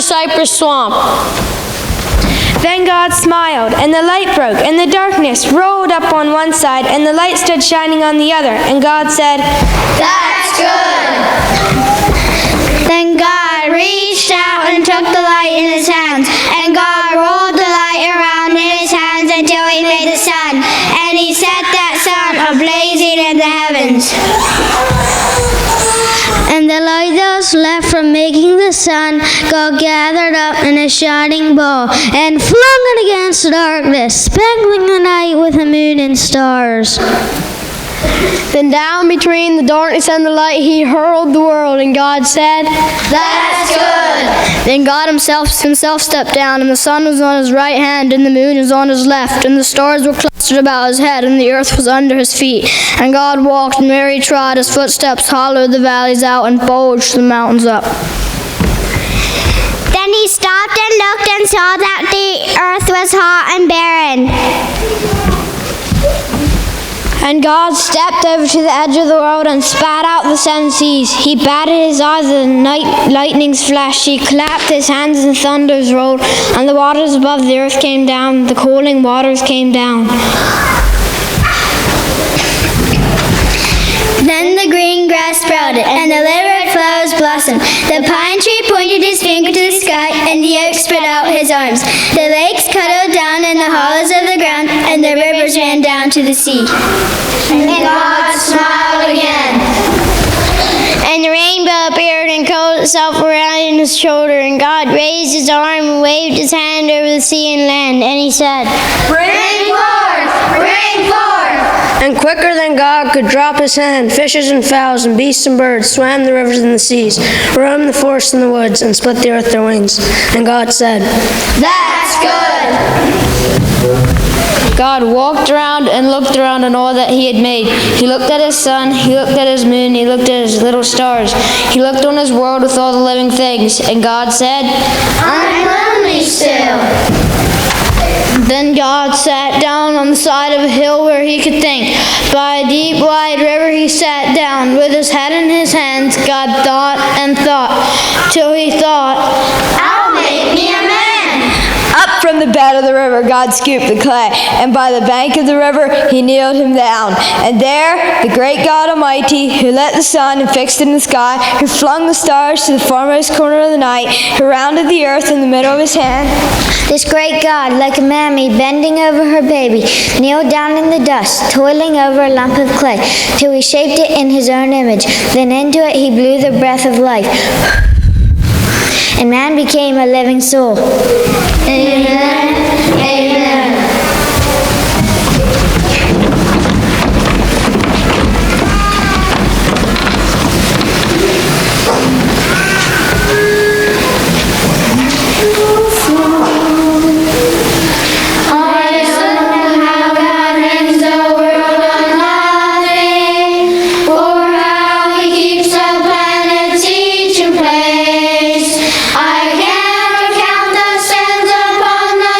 cypress swamp. Then God smiled, and the light broke, and the darkness rolled up on one side, and the light stood shining on the other. And God said, "That's good." Then God reached out and took the light in his hands, and God rolled the light around in his hands until he made the sun, and he set that sun ablazing in the heavens. And the light that was left from making the sun, God gathered up in a shining ball and flung it against the darkness, speckling the night with the moon and stars. Then down between the darkness and the light he hurled the world, and God said, "That's good." Then God himself stepped down, and the sun was on his right hand, and the moon was on his left, and the stars were clustered about his head, and the earth was under his feet. And God walked, and where he trod, his footsteps hollowed the valleys out and bulged the mountains up. Then he stopped and looked and saw that the earth was hot and barren. And God stepped over to the edge of the world and spat out the seven seas. He batted his eyes, and lightnings flashed. He clapped his hands, and thunders rolled. And the waters above the earth came down. The cooling waters came down. Then the green grass sprouted, and the liver flowers blossomed. The pine tree pointed his finger to the sky, and the oak spread out his arms. The lakes cuddled down in the hollows of the ground, and the rivers ran down to the sea. And God smiled again. And the rainbow appeared and curled itself around his shoulder, and God raised his arm and waved his hand over the sea and land, and he said, "Bring forth! Bring forth!" And quicker than God could drop his hand, fishes and fowls and beasts and birds swam the rivers and the seas, roamed the forests and the woods, and split the earth their wings. And God said, "That's good." God walked around and looked around on all that he had made. He looked at his sun, he looked at his moon, he looked at his little stars. He looked on his world with all the living things. And God said, "I'm lonely still." Then God sat down on the side of a hill where he could think. By a deep, wide river he sat down. With his head in his hands, God thought and thought, till he thought, "I'll make me a man." Up from the bed of the river God scooped the clay, and by the bank of the river he kneeled him down. And there the great God Almighty, who lit the sun and fixed it in the sky, who flung the stars to the farmost corner of the night, who rounded the earth in the middle of his hand, This great God, like a mammy bending over her baby, kneeled down in the dust, toiling over a lump of clay, till he shaped it in his own image. Then into it he blew the breath of life, and man became a living soul. Amen. Amen. I cannot count the sands upon the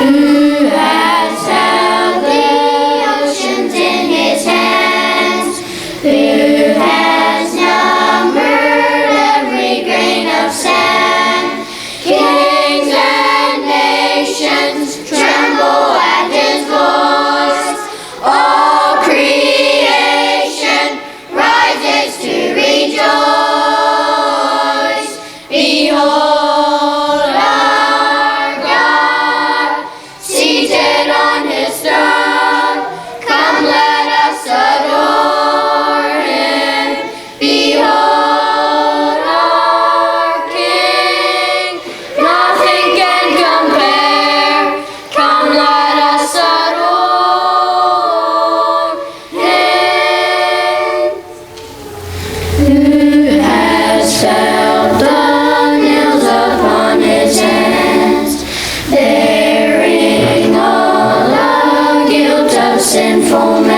Who has held the oceans in his hands? Who has numbered every grain of sand? Kings and nations tremble at his voice. All creation rises to rejoice. Behold our God, seated on his throne. Come, let us adore him. Behold our King, nothing can compare. Come, let us adore him. Who has felt the nails upon his hands, bearing all the guilt of sinful man?